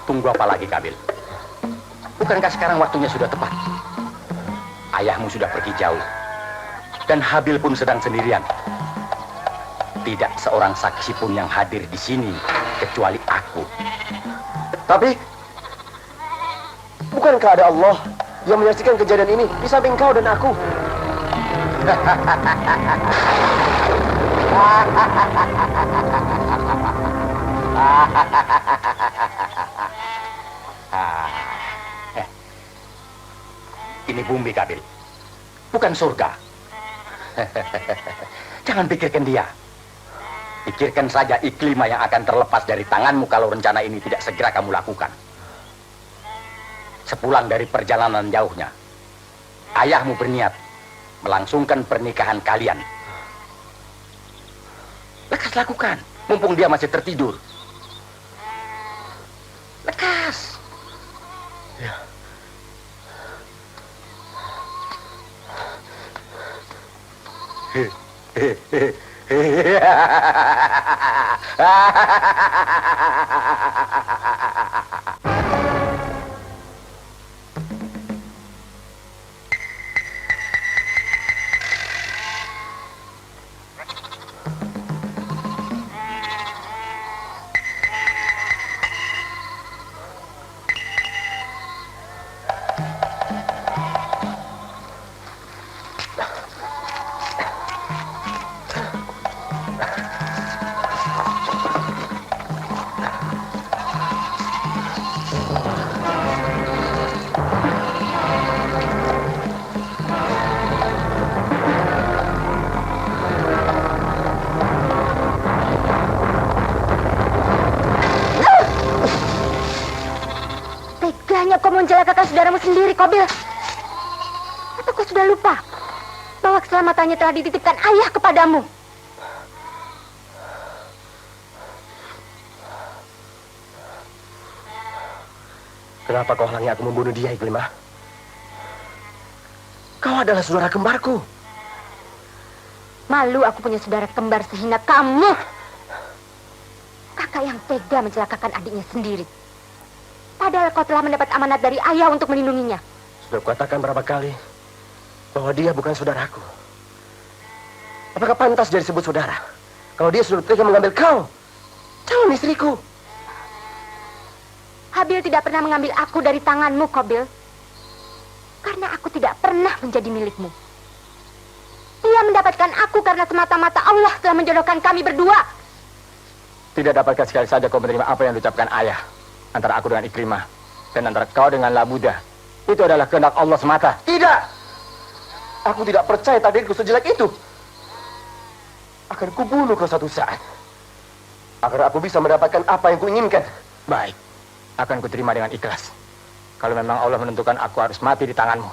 Tunggu apa lagi, Qabil? Bukankah sekarang waktunya sudah tepat? Ayahmu sudah pergi jauh. Dan Habil pun sedang sendirian. Tidak seorang saksi pun yang hadir di sini, kecuali aku. Tapi, bukankah ada Allah yang menyaksikan kejadian ini di samping kau dan aku? Ini bumi, Qabil. Bukan surga. Jangan pikirkan dia. Pikirkan saja Iklimah yang akan terlepas dari tanganmu kalau rencana ini tidak segera kamu lakukan. Sepulang dari perjalanan jauhnya, ayahmu berniat melangsungkan pernikahan kalian. Lekas lakukan, mumpung dia masih tertidur. Lekas. Ya. Teganya kau mencelakakan saudaramu sendiri, Qabil. Atau kau sudah lupa bahwa keselamatannya telah dititipkan ayah kepadamu? Kenapa kau halangi aku membunuh dia, Iklimah? Kau adalah saudara kembarku. Malu aku punya saudara kembar sehina kamu. Kakak yang tega mencelakakan adiknya sendiri. Padahal kau telah mendapat amanat dari ayah untuk melindunginya. Sudah kukatakan berapa kali bahwa dia bukan saudaraku. Apakah pantas dia disebut saudara kalau dia sudah tega mengambil kau, calon istriku? Habil tidak pernah mengambil aku dari tanganmu, Qabil. Karena aku tidak pernah menjadi milikmu. Dia mendapatkan aku karena semata-mata Allah telah menjodohkan kami berdua. Tidak dapatkah sekali saja kau menerima apa yang diucapkan ayah antara aku dengan Ikrimah dan antara kau dengan Labuda? Itu adalah kehendak Allah semata. Tidak. Aku tidak percaya takdirku sejelek itu. Akan kubunuh kau suatu saat. Agar aku bisa mendapatkan apa yang kuinginkan. Baik, akan kuterima dengan ikhlas. Kalau memang Allah menentukan aku harus mati di tanganmu.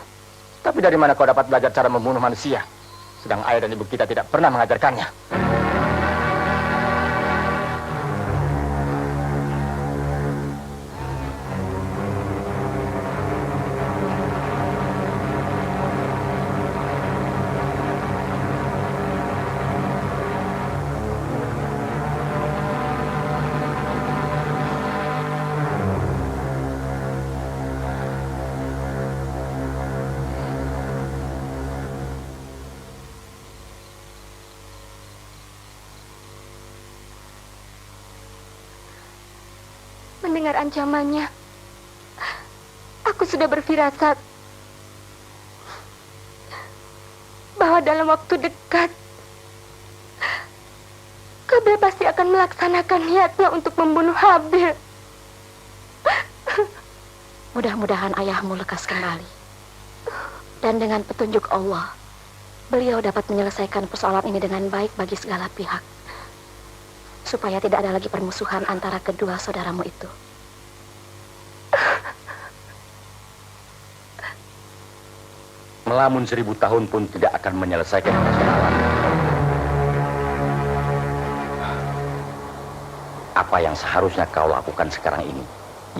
Tapi dari mana kau dapat belajar cara membunuh manusia? Sedang ayah dan ibu kita tidak pernah mengajarkannya. Mendengar ancamannya, aku sudah berfirasat bahwa dalam waktu dekat Kabil pasti akan melaksanakan niatnya untuk membunuh Habil. Mudah-mudahan ayahmu lekas kembali. Dan dengan petunjuk Allah, beliau dapat menyelesaikan persoalan ini dengan baik bagi segala pihak. Supaya tidak ada lagi permusuhan antara kedua saudaramu itu. Melamun 1000 tahun pun tidak akan menyelesaikan persoalan. Apa yang seharusnya kau lakukan sekarang ini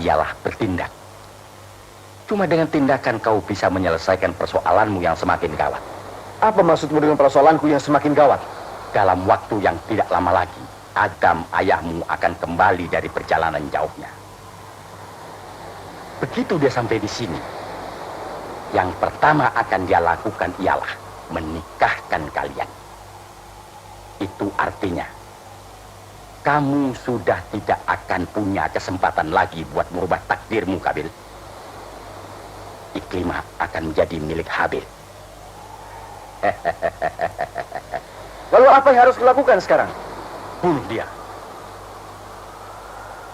ialah bertindak. Cuma dengan tindakan kau bisa menyelesaikan persoalanmu yang semakin gawat. Apa maksudmu dengan persoalanku yang semakin gawat? Dalam waktu yang tidak lama lagi, Adam ayahmu akan kembali dari perjalanan jauhnya. Begitu dia sampai di sini, yang pertama akan dia lakukan ialah menikahkan kalian. Itu artinya kamu sudah tidak akan punya kesempatan lagi buat merubah takdirmu, Kabil. Iklimah akan menjadi milik Habil. Lalu apa yang harus kulakukan sekarang? Bunuh dia.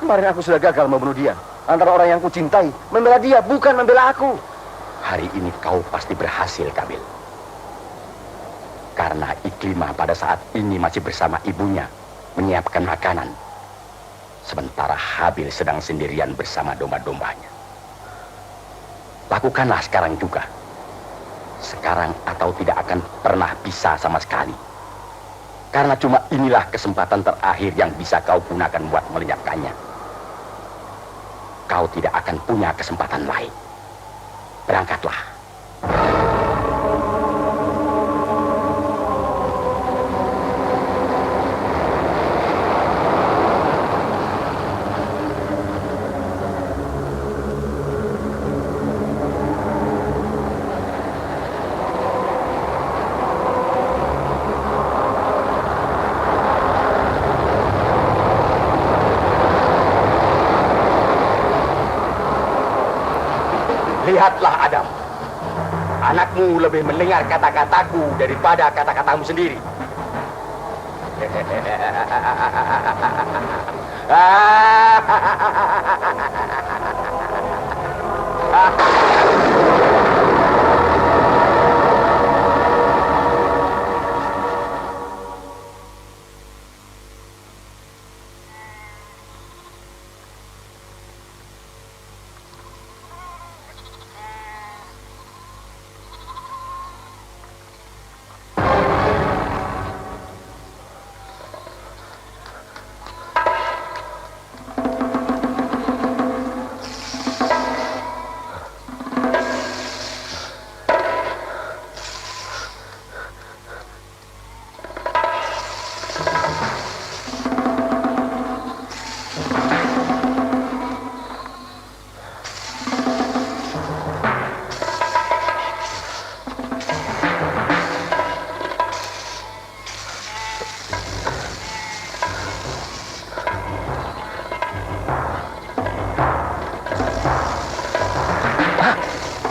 Kemarin aku sudah gagal membunuh dia. Antara orang yang kucintai, membela dia, bukan membela aku. Hari ini kau pasti berhasil, Kabil. Karena Iklimah pada saat ini masih bersama ibunya, menyiapkan makanan. Sementara Habil sedang sendirian bersama domba-dombanya. Lakukanlah sekarang juga. Sekarang atau tidak akan pernah bisa sama sekali. Karena cuma inilah kesempatan terakhir yang bisa kau gunakan buat melenyapkannya. Kau tidak akan punya kesempatan lain. Berangkatlah. Lihatlah Adam, anakmu lebih mendengar kata-kataku daripada kata-katamu sendiri.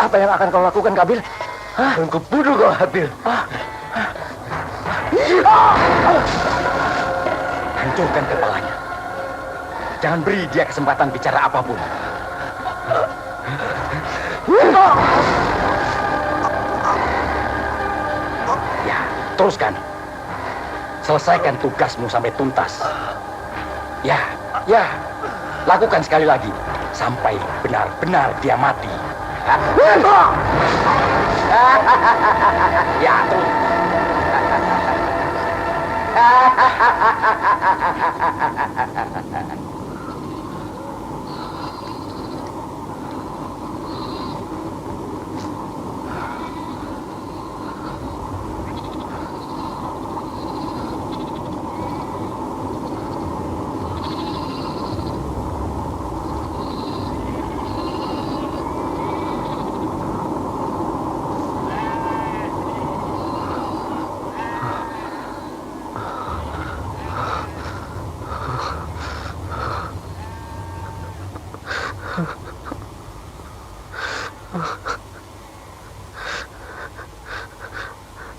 Apa yang akan kau lakukan, Kabil? Aku bunuh kau, Habil. Hancurkan kepalanya. Jangan beri dia kesempatan bicara apapun. Ya, teruskan. Selesaikan tugasmu sampai tuntas. Ya, lakukan sekali lagi. Sampai benar-benar dia mati. Ya, terus.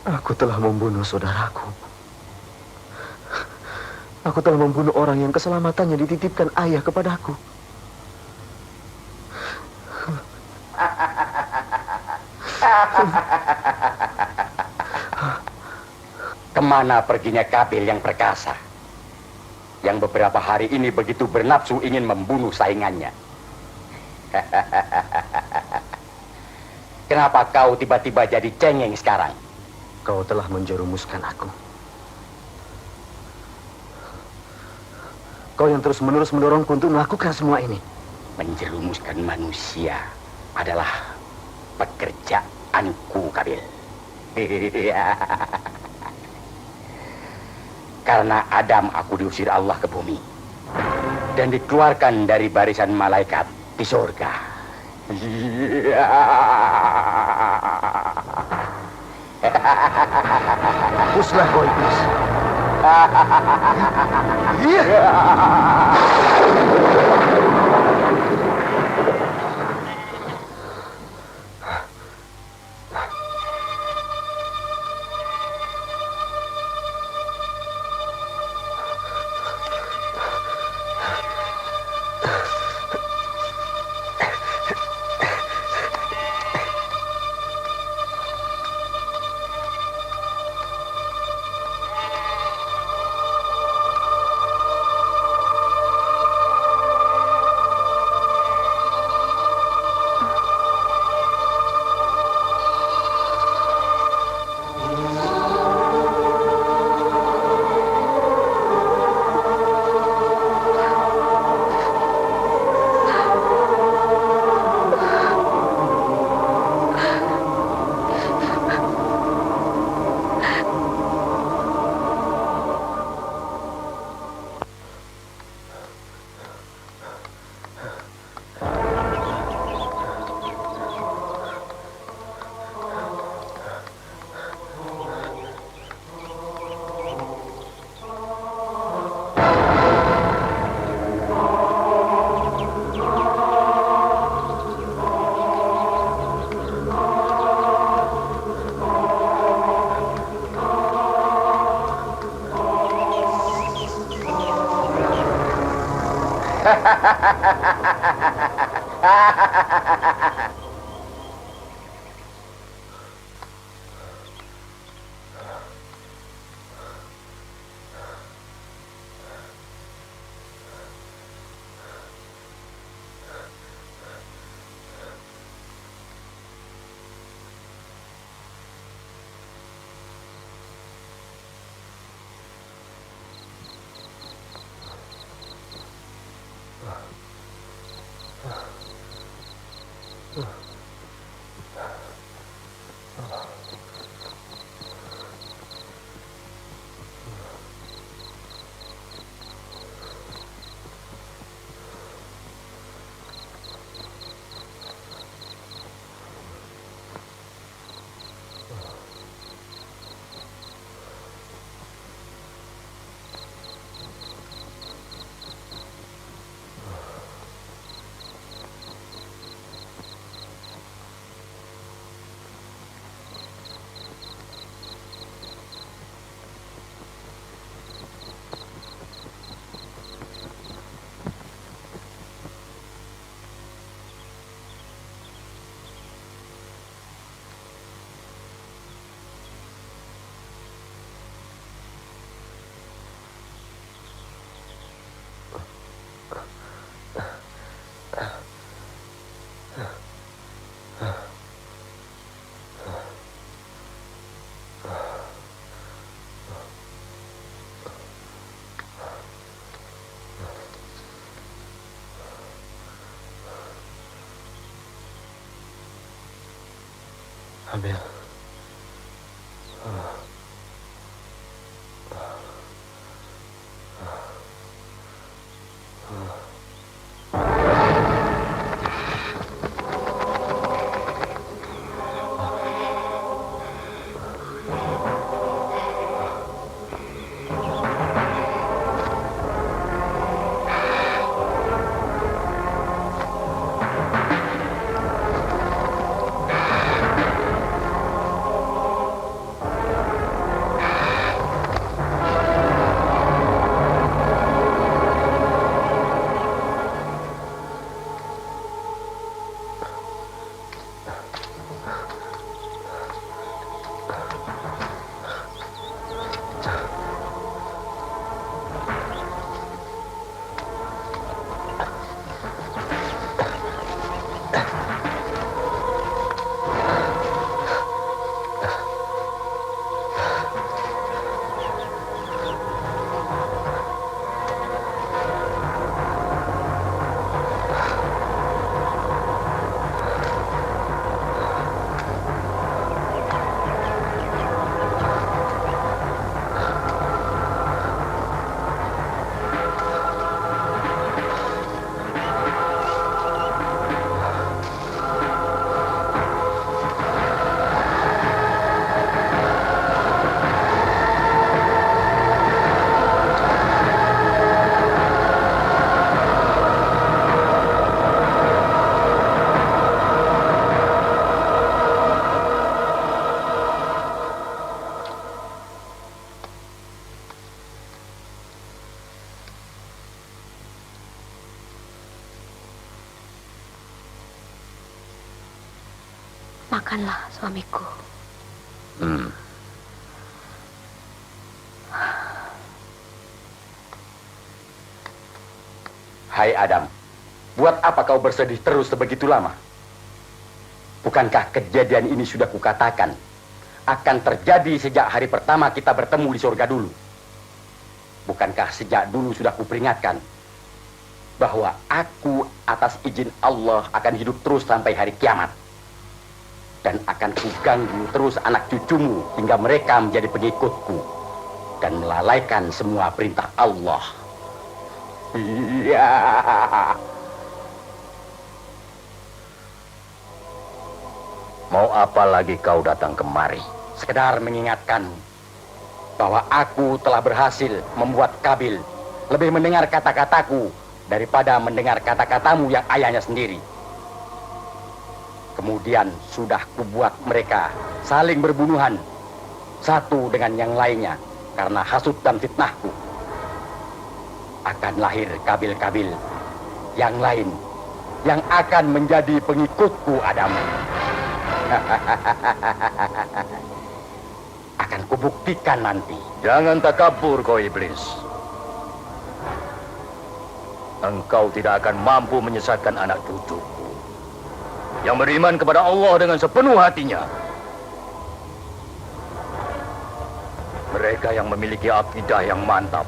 Aku telah membunuh saudaraku. Aku telah membunuh orang yang keselamatannya dititipkan ayah kepadaku. Kemana perginya Kabil yang perkasa? Yang beberapa hari ini begitu bernafsu ingin membunuh saingannya. Kenapa kau tiba-tiba jadi cengeng sekarang? Kau telah menjerumuskan aku. Kau yang terus-menerus mendorongku untuk melakukan semua ini. Menjerumuskan manusia adalah pekerjaanku, Kabil. Karena Adam aku diusir Allah ke bumi dan dikeluarkan dari barisan malaikat di surga. Hapuslah kau iblis. Habil. Makanlah, suamiku. Hai Adam, buat apa kau bersedih terus sebegitu lama? Bukankah kejadian ini sudah kukatakan akan terjadi sejak hari pertama kita bertemu di surga dulu? Bukankah sejak dulu sudah kuperingatkan bahwa aku atas izin Allah akan hidup terus sampai hari kiamat? Dan akan kuganggu terus anak cucumu hingga mereka menjadi pengikutku dan melalaikan semua perintah Allah. Iya. Mau apa lagi kau datang kemari? Sekedar mengingatkanmu bahwa aku telah berhasil membuat Kabil lebih mendengar kata-kataku daripada mendengar kata-katamu yang ayahnya sendiri. Kemudian sudah kubuat mereka saling berbunuhan satu dengan yang lainnya karena hasut dan fitnahku. Akan lahir Kabil-Kabil yang lain yang akan menjadi pengikutku, Adam. Akan kubuktikan nanti. Jangan takabur kau iblis. Engkau tidak akan mampu menyesatkan anak cucuku yang beriman kepada Allah dengan sepenuh hatinya. Mereka yang memiliki akidah yang mantap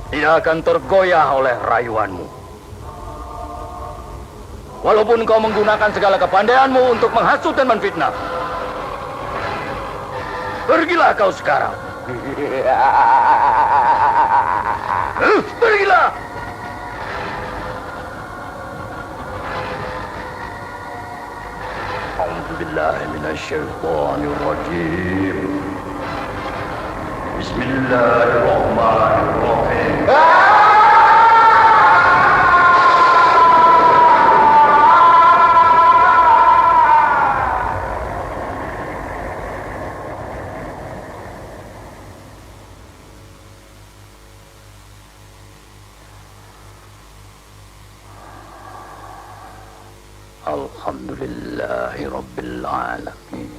tidak akan tergoyah oleh rayuanmu. Walaupun kau menggunakan segala kepandaianmu untuk menghasut dan menfitnah. Pergilah kau sekarang. Pergilah. A'udzubillahi minasyaitonir rajim. Bismillahirrahmanirrahim. Alhamdulillahi Rabbil Alamin.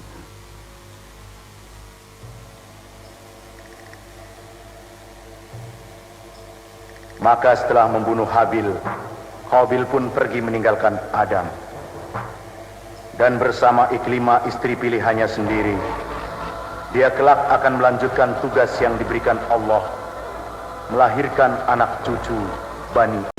Maka setelah membunuh Habil, Qabil pun pergi meninggalkan Adam. Dan bersama Iklimah istri pilihannya sendiri, dia kelak akan melanjutkan tugas yang diberikan Allah, melahirkan anak cucu Bani